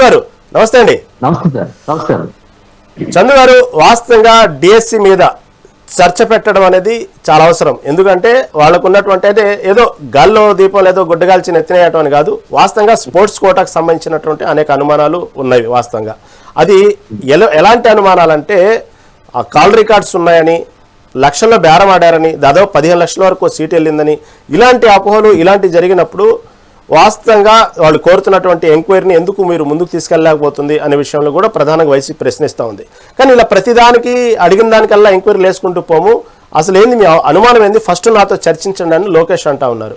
గారు నమస్తే అండి. నమస్తే సార్. నమస్కారం చందు గారు, వాస్తవంగా డిఎస్సి మీద చర్చ పెట్టడం అనేది చాలా అవసరం. ఎందుకంటే వాళ్ళకు ఉన్నటువంటి అయితే ఏదో గాల్లో దీపం లేదో గుడ్డగాల్చి నెత్తినేయటం అని కాదు, వాస్తవంగా స్పోర్ట్స్ కోటాకు సంబంధించినటువంటి అనేక అనుమానాలు ఉన్నాయి. వాస్తవంగా అది ఎలాంటి అనుమానాలంటే కాల్ రికార్డ్స్ ఉన్నాయని, లక్షల్లో బేరం ఆడారని, దాదాపు 15 లక్షల వరకు సీట్ వెళ్ళిందని, ఇలాంటి అపోహలు ఇలాంటి జరిగినప్పుడు వాస్తవంగా వాళ్ళు కోరుతున్నటువంటి ఎంక్వైరీని ఎందుకు మీరు ముందుకు తీసుకెళ్ళలేకపోతుంది అనే విషయంలో కూడా ప్రధానంగా వైసీపీ ప్రశ్నిస్తూ ఉంది. కానీ ఇలా ప్రతిదానికి అడిగిన దానికల్లా ఎంక్వైరీలు వేసుకుంటూ పోము, అసలు ఏంది మీ అనుమానం ఏంది, ఫస్ట్ నాతో చర్చించండి అని లోకేష్ అంటా ఉన్నారు.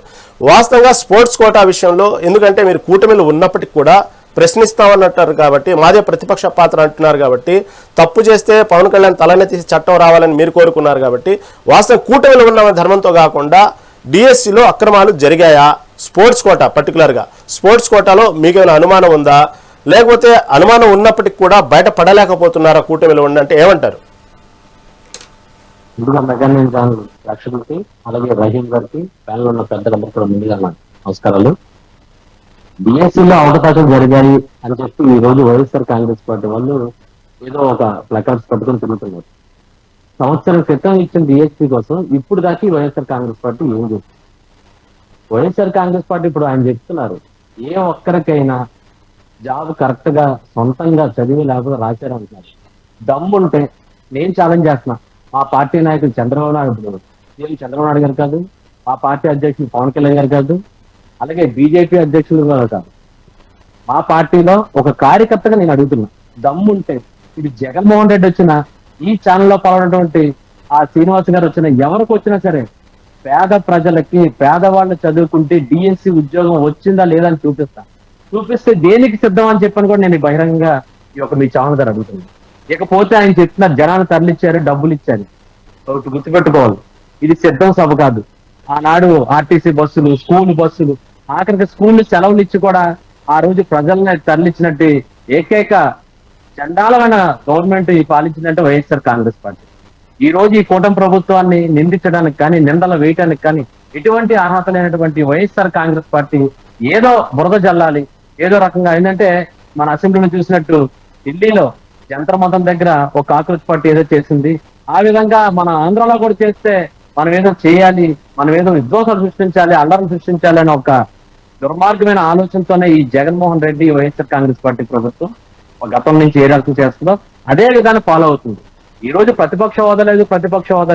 వాస్తవంగా స్పోర్ట్స్ కోటా విషయంలో ఎందుకంటే మీరు కూటమిలో ఉన్నప్పటికీ కూడా ప్రశ్నిస్తామన్నట్టారు కాబట్టి, మాదే ప్రతిపక్ష పాత్ర అంటున్నారు కాబట్టి, తప్పు చేస్తే పవన్ కళ్యాణ్ తలనే తీసి చట్టం రావాలని మీరు కోరుకున్నారు కాబట్టి, వాస్తవం కూటమిలో ఉన్న ధర్మంతో కాకుండా డిఎస్సిలో అక్రమాలు జరిగాయా, స్పోర్ట్స్ కోటా పర్టికులర్గా స్పోర్ట్స్ కోటాలో మీకేమైనా అనుమానం ఉందా, లేకపోతే అనుమానం ఉన్నప్పటికీ కూడా బయట పడలేకపోతున్నారా కూటమిలో ఉండంటే ఏమంటారు? రక్షకుడికి అలాగే రహీం గారికి ప్యానల్ ఉన్న పెద్దలందరూ కూడా ముందుగా నమస్కారాలు. డిఎస్సీలో అవకతవకలు జరిగాయి అని చెప్పి ఈ రోజు వైఎస్ఆర్ కాంగ్రెస్ పార్టీ వాళ్ళు ఏదో ఒక ప్లకార్డ్స్ పట్టుకొని తిరుగుతున్నారు. సంవత్సరం క్రితం ఇచ్చిన డిఎస్సీ కోసం ఇప్పుడు దాకా వైఎస్ఆర్ కాంగ్రెస్ పార్టీ ఏం చెప్తుంది? వైఎస్ఆర్ కాంగ్రెస్ పార్టీ ఇప్పుడు ఆయన చెప్తున్నారు, ఏ ఒక్కరికైనా జాబ్ కరెక్ట్ గా సొంతంగా చదివి లేకపోతే రాశారంటున్నారు. దమ్ముంటే నేను ఛాలెంజ్ చేస్తున్నా, మా పార్టీ నాయకులు చంద్రబాబు నాయుడు గారు కాదు, మా పార్టీ అధ్యక్షులు పవన్ కళ్యాణ్ గారు కాదు, అలాగే బీజేపీ అధ్యక్షులు కాదు, మా పార్టీలో ఒక కార్యకర్తగా నేను అడుగుతున్నా, దమ్ముంటే ఇది జగన్మోహన్ రెడ్డి వచ్చిన, ఈ ఛానల్లో పాల్గొన్నటువంటి ఆ శ్రీనివాస్ గారు వచ్చిన, ఎవరికి వచ్చినా సరే పేద ప్రజలకి, పేదవాళ్ళు చదువుకుంటే డిఎస్సి ఉద్యోగం వచ్చిందా లేదా అని చూపిస్తే దేనికి సిద్ధం అని చెప్పని కూడా నేను బహిరంగంగా ఈ యొక్క మీ ఛానల్ గారు అడుగుతున్నాను. ఇకపోతే ఆయన చెప్తున్న జనాలు తరలిచ్చారు, డబ్బులు ఇచ్చారు, ఒకటి గుర్తుపెట్టుకోవాలి, ఇది సిద్ధం సభ కాదు. ఆనాడు ఆర్టీసీ బస్సులు, స్కూల్ బస్సులు, ఆఖరికి స్కూల్ సెలవులు ఇచ్చి కూడా ఆ రోజు ప్రజల్ని తరలించినట్టు ఏకైక చండాలమైన గవర్నమెంట్ పాలించిందంటే వైఎస్ఆర్ కాంగ్రెస్ పార్టీ. ఈ రోజు ఈ కూటమి ప్రభుత్వాన్ని నిందించడానికి కానీ, నిందలు వేయడానికి కానీ ఎటువంటి అర్హత లేనటువంటి వైఎస్ఆర్ కాంగ్రెస్ పార్టీ ఏదో బురద జల్లాలి, ఏదో రకంగా ఏంటంటే మన అసెంబ్లీలో చూసినట్టు ఢిల్లీలో జంతర్ మంతర్ దగ్గర ఒక కాంగ్రెస్ పార్టీ ఏదో చేసింది, ఆ విధంగా మన ఆంధ్రలో కూడా చేస్తే మనం ఏదో చేయాలి, మనం ఏదో విధ్వంసాలు సృష్టించాలి, అల్లర్లు సృష్టించాలి అనే ఒక దుర్మార్గమైన ఆలోచనతోనే ఈ జగన్మోహన్ రెడ్డి వైఎస్ఆర్ కాంగ్రెస్ పార్టీ ప్రభుత్వం గతం నుంచి ఏ రకం చేస్తుందో అదే విధానం ఫాలో అవుతుంది. ఈ రోజు ప్రతిపక్ష హోదా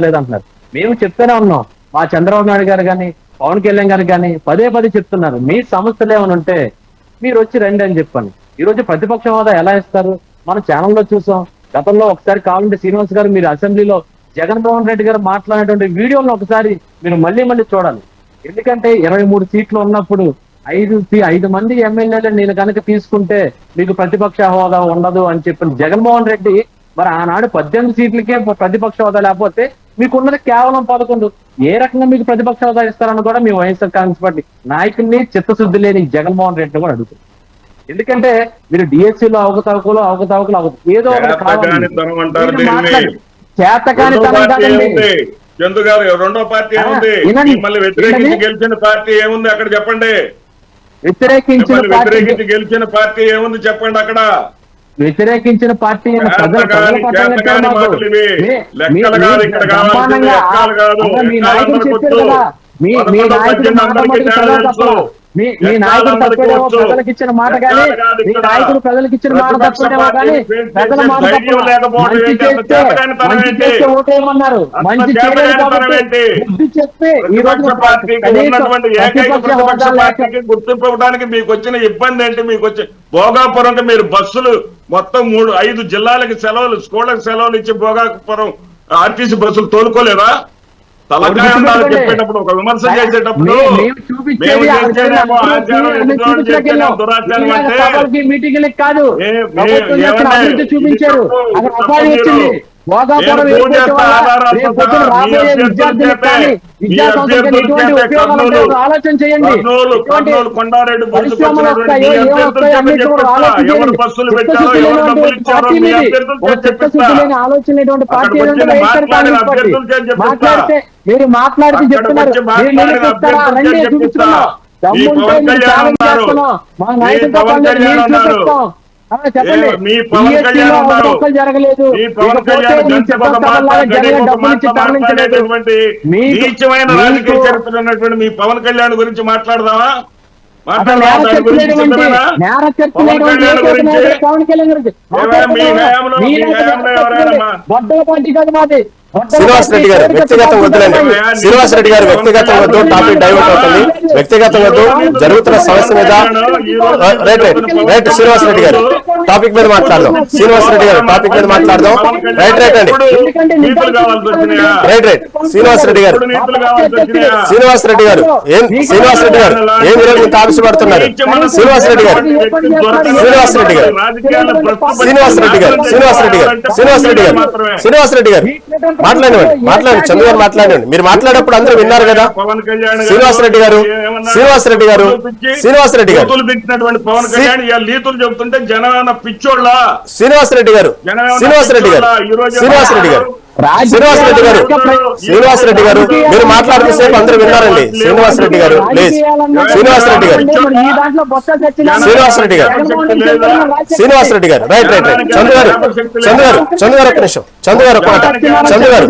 లేదు అంటున్నారు. మేము చెప్తూనే ఉన్నాం, మా చంద్రబాబు నాయుడు గారు కానీ, పవన్ కళ్యాణ్ గారు కానీ పదే చెప్తున్నారు, మీ సమస్యలు ఏమైనా ఉంటే మీరు వచ్చి రండి అని చెప్పండి. ఈ రోజు ప్రతిపక్ష హోదా ఎలా ఇస్తారు? మన ఛానల్లో చూసాం. గతంలో ఒకసారి కావాలంటే శ్రీనివాస్ గారు మీరు అసెంబ్లీలో జగన్మోహన్ రెడ్డి గారు మాట్లాడినటువంటి వీడియోలను ఒకసారి మీరు మళ్ళీ చూడాలి. ఎందుకంటే 23 సీట్లు ఉన్నప్పుడు 5 మంది ఎమ్మెల్యేలు నేను కనుక తీసుకుంటే మీకు ప్రతిపక్ష హోదా ఉండదు అని చెప్పిన జగన్మోహన్ రెడ్డి మరి ఆనాడు 18 సీట్లకే ప్రతిపక్ష హోదా లేకపోతే మీకున్నది కేవలం 11. ఏ రకంగా మీకు ప్రతిపక్ష హోదా ఇస్తారని కూడా మీ వైఎస్ఆర్ కాంగ్రెస్ పార్టీ నాయకుల్ని చిత్తశుద్ధి లేని జగన్మోహన్ రెడ్డిని కూడా అడుగుతుంది. ఎందుకంటే మీరు డిఎస్సీలో అవకతవకలు ఏదో చేతకాని తనం కాదండి. చందు గారు, రెండో పార్టీ ఏముంది? మిమ్మల్ని వ్యతిరేకించి గెలిచిన పార్టీ ఏముంది అక్కడ చెప్పండి. వ్యతిరేకించి గెలిచిన పార్టీ ఏముంది చెప్పండి అక్కడ. వ్యతిరేకించిన పార్టీ మీ నాయకుడు చెప్పారు కదా, మీ నాయకుడు తప్పేదేమో ప్రజలకు ఇచ్చిన మాట కానీ, మీ నాయకుడు ప్రజలకు ఇచ్చిన మాట తప్పేదేమో కానీ ప్రజల మాట మంచి చేస్తే ఓటేయమన్నారు, మంచి చేయలేదు కాబట్టి బుద్ధి చెప్తే ఈ రోజు గుర్తింపు ఇవ్వడానికి మీకు వచ్చిన ఇబ్బంది ఏంటి? మీకు వచ్చి భోగాపురం మీరు బస్సులు మొత్తం 5 జిల్లాలకి సెలవులు, స్కూళ్ళకి సెలవులు ఇచ్చి భోగాపురం ఆర్టీసీ బస్సులు తోలుకోలేదా? తలకాయ ఉండాలి చెప్పేటప్పుడు, ఒక విమర్శ చేసేటప్పుడు చూపించారు. ఆలోచన చేయండి. ఆలోచన పార్టీ మాట్లాడితే మీరు మాట్లాడితే చెప్తున్నారు, మా నాయకులతో చెప్పండి. మీ పవన్ DSC కళ్యాణ్ లో ఉన్నారు. అవకతవకలు జరగలేదు. మీ పవన్ ఇకపోతే కళ్యాణ్ మీ గంటకు ఒక మాట, సిద్ధాంతాలాగా జరిగే గడికి ఒక డబ్బులు మాట ఇచ్చి తరలించలేదు. మాట్లాడేటటువంటి నీచమైన రాజకీయ చరిత్ర ఉన్నటువంటి మీ పవన్ కళ్యాణ్ గురించి మాట్లాడదామా? అసలు నేర చర్చ లేనివంటి పవన్ కళ్యాణ్ గురించి పవన్ కళ్యాణ్ గురించి మీ హయాంలో ఎవరైనా బొడ్డల పార్టీ కాదు మాది. శ్రీనివాస్ రెడ్డి గారు వ్యక్తిగతం వద్దులండి. శ్రీనివాస్ రెడ్డి గారు వ్యక్తిగతం వద్దు, టాపిక్ డైవర్ట్ అవుతుంది. వ్యక్తిగతం వద్దు, జరుగుతున్న సమస్య మీద right right right Srinivas Reddy గారు టాపిక్ మీద మాట్లాడదాం. శ్రీనివాస్ రెడ్డి గారు టాపిక్ మీద మాట్లాడదాం. రైట్ రైట్ అండి, రైట్ రైట్ శ్రీనివాస్ రెడ్డి గారు, శ్రీనివాస్ రెడ్డి గారు శ్రీనివాస్ రెడ్డి గారు ఏం ఈరోజు ఇంత ఆవేశపడుతున్నారు? శ్రీనివాస్ రెడ్డి గారు, శ్రీనివాస్ రెడ్డి గారు, శ్రీనివాస్ రెడ్డి గారు, శ్రీనివాస్ రెడ్డి గారు, శ్రీనివాస్ రెడ్డి గారు, శ్రీనివాస్ రెడ్డి గారు మాట్లాడండి, మాట్లాడండి. చంద్ర గారు మాట్లాడండి. మీరు మాట్లాడేటప్పుడు అందరూ విన్నారు కదా. శ్రీనివాస్ రెడ్డి గారు, శ్రీనివాస్ రెడ్డి గారు, శ్రీనివాస్ రెడ్డి గారు పెట్టినటువంటి పవన్ కళ్యాణ్ ఇవాళ లీతులు చెబుతుంటే జనాన పిచ్చోళ్ళ. శ్రీనివాస్ రెడ్డి గారు, శ్రీనివాస్ రెడ్డి గారు, శ్రీనివాస్ రెడ్డి గారు, శ్రీనివాస్ రెడ్డి గారు, శ్రీనివాస్ రెడ్డి గారు మీరు మాట్లాడుతూ సేపు అందరూ విన్నారండి. శ్రీనివాస్ రెడ్డి గారు ప్లీజ్, శ్రీనివాస్ రెడ్డి గారు, శ్రీనివాస్ రెడ్డి గారు, శ్రీనివాస్ రెడ్డి గారు రైట్ రైట్ రైట్ చంద్ర గారు, చంద్ర గారు, చంద్ర గారు ఒక నిమిషం, చంద్ర గారు ఒక మాట, చంద్ర గారు,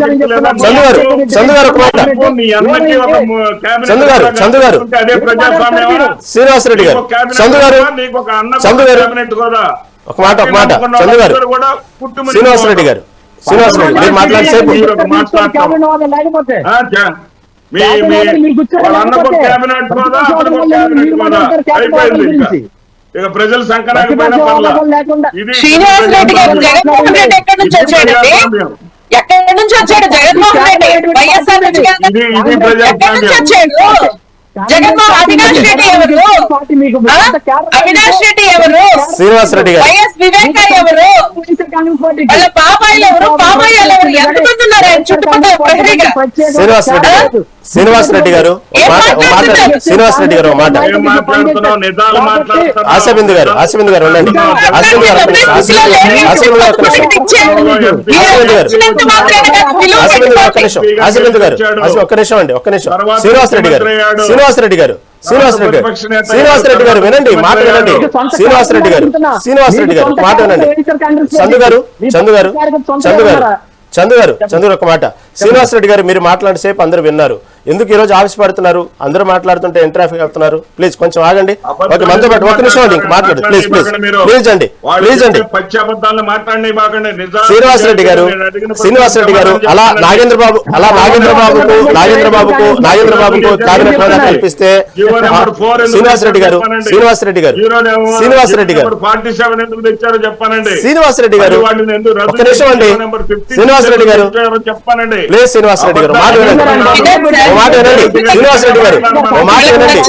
చంద్ర గారు, చంద్ర గారు ఒక మాట, చంద్ర గారు, చంద్ర గారు, శ్రీనివాస్ రెడ్డి గారు, చంద్ర గారు, చంద్ర గారు ఒక మాట, ఒక మాట, చంద్ర గారు, శ్రీనివాస్ రెడ్డి గారు, శ్రీనివాస్ రెడ్డి మీరు మాట్లాడి సేపు ఇక ప్రజలు సంకరానికి పోయినా పర్లా. శ్రీనివాస్ రెడ్డి గారు జగన్మోహన్ రెడ్డి ఎక్కడి నుంచి వచ్చాడండి? ఎక్కడి నుంచి వచ్చాడు జగన్మోహన్ రెడ్డి? వైఎస్ఆర్ నుంచి కదా? ఎక్కడి నుంచి వచ్చాడు జగన్మోహన్? అవినాష్ రెడ్డి ఎవరు? అవినాష్ రెడ్డి ఎవరు? శ్రీనివాస్ రెడ్డి గారు, వైఎస్ వివేక ఎవరు? వాళ్ళ బాబాయిలు ఎవరు? బాబాయిలు ఎవరు? ఎంతమంది ఉన్నారు ఆయన చుట్టుపక్కల ప్రహరీగా? శ్రీనివాస్ రెడ్డి గారు, శ్రీనివాస్ రెడ్డి గారు ఒక మాట, ఒక మాట, శ్రీనివాస్ రెడ్డి గారు ఒక మాట, ఆశాబిందు గారు, ఆశాబిందు గారు ఉండండి, ఆశాబిందు గారు ఒక నిమిషం, ఆశాబిందు గారు ఒక నిమిషం, ఆశాబిందు గారు, ఆశాబిందు గారు ఒక నిమిషం, ఆశాబిందు గారు ఒక్క నిమిషం అండి, ఒక్క నిమిషం. శ్రీనివాస్ రెడ్డి గారు, శ్రీనివాస్ రెడ్డి గారు, శ్రీనివాస్ రెడ్డి గారు, శ్రీనివాస్ రెడ్డి గారు వినండి, మాట వినండి. శ్రీనివాస్ రెడ్డి గారు, శ్రీనివాస్ రెడ్డి గారు మాట వినండి. చందు గారు, చందు గారు, చందు గారు, చందు గారు, చందు గారు ఒక మాట. శ్రీనివాస్ రెడ్డి గారు మీరు మాట్లాడే సేపు అందరూ విన్నారు. ఎందుకు ఈ రోజు ఆవేశపడుతున్నారు? అందరూ మాట్లాడుతుంటే ఏం ట్రాఫిక్ అవుతున్నారు? ప్లీజ్ కొంచెం ఆగండి. ఓకే మనతో పాటు ఒక్క నిమిషం అండి, ఇంక మాట్లాడు ప్లీజ్ ప్లీజ్ ప్లీజ్ అండి, ప్లీజ్ అండి. శ్రీనివాస్ రెడ్డి గారు, శ్రీనివాస్ రెడ్డి గారు అలా నాగేంద్ర బాబు, అలా నాగేంద్ర బాబుకు కేబినెట్ హోదా కల్పిస్తే శ్రీనివాస్ రెడ్డి గారు, శ్రీనివాస్ రెడ్డి గారు, శ్రీనివాస్ రెడ్డి గారు, 47 ఎందుకు తెచ్చారో చెప్పానండి. శ్రీనివాస్ రెడ్డి గారు ఒక్క నిమిషం అండి. శ్రీనివాస్ రెడ్డి గారు చెప్పానండి. ప్లీజ్ శ్రీనివాస్ రెడ్డి గారు మాట వినండి, మాట వినండి. శ్రీనివాస్ రెడ్డి గారు ఒక మాట వినండి.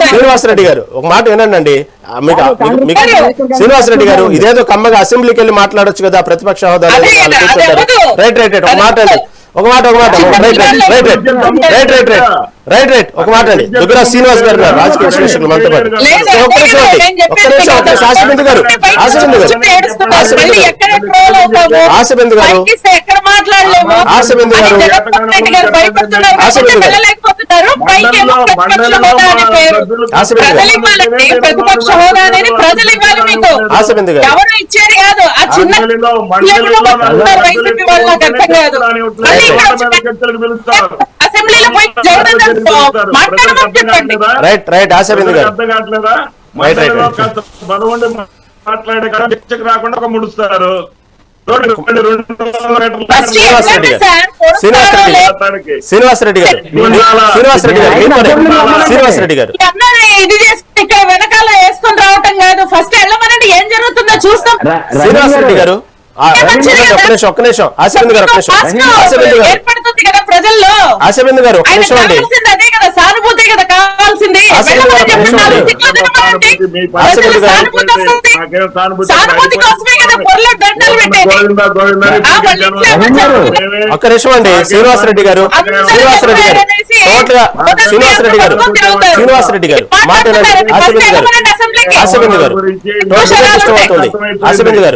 శ్రీనివాస్ రెడ్డి గారు ఒక మాట వినండి అండి. మీకు శ్రీనివాస్ రెడ్డి గారు ఇదేదో కమ్మగా అసెంబ్లీకి వెళ్ళి మాట్లాడొచ్చు కదా ప్రతిపక్ష హోదా. రైట్ రైట్ రైట్ ఒక మాట అండి, ఒక మాట, ఒక మాట, right right right right right right right right right ఒక మాట అండి. దుగ్గరా శ్రీనివాస్ గారు రాజకీయ విశ్లేషకులు మనతో పాటు. ఒక్క నిమిషం అండి, ఒక్క నిమిషం, ఒక్క నిమిషం. ఆశబిందు గారు, ఆశబిందు గారు, ఆశబిందు గారు, ఆశబిందు గారు, ఆశబిందు గారు, ఆశబిందు గారు, ప్రతిపక్ష హోదా అనేది ప్రజలు ఇవ్వాలి మీకు. ఆశబిందు గారు, ఎవరు ఇచ్చేది కాదు. ఆ చిన్న వైసీపీ వాళ్ళు నాకు అర్థం కాదు. అసెంబ్లీలో పోయి జగన్ మాట్లాడమని చెప్పండి. రైట్ రైట్ ఆశబిందు గారు, అర్థం కావట్లేదా? బలవండి మాట్లాడే చర్చకు రాకుండా ఒక ముడుస్తారు. శ్రీనివాస్ రెడ్డి గారు, శ్రీనివాస్ రెడ్డి గారు, శ్రీనివాస్ రెడ్డి గారు, శ్రీనివాస్ రెడ్డి గారు, శ్రీనివాస్ రెడ్డి గారు ఇది చేసి ఇక్కడ వెనకాల వేసుకొని రావటం కాదు. ఫస్ట్ వెళ్ళమనండి, ఏం జరుగుతుందో చూస్తాం. శ్రీనివాస్ రెడ్డి గారు ఒక్క నిమిషం. ఆశబిందు గారు ఒక్క నిమిషం. ఆశబిందు గారు ఏర్పడుతుంది కదా ప్రజల్లో. ఆశబిందు గారు ఒక్క నిమిషం అండి. అదే కదా సానుభూతి కదా కావాల్సింది. సానుభూతి కోసమే కదా పొరలో దండలు పెట్టేది. ఒక్క నిమిషం అండి. శ్రీనివాస్ రెడ్డి గారు, శ్రీనివాస్ రెడ్డి గారు టోటల్ గా శ్రీనివాస్ రెడ్డి గారు, శ్రీనివాస్ రెడ్డి గారు మాట వినండి. ఆశబిందు గారు, ఆశబిందు గారు టోటల్ గా డిస్టర్బ్ అవుతుంది. ఆశబిందు గారు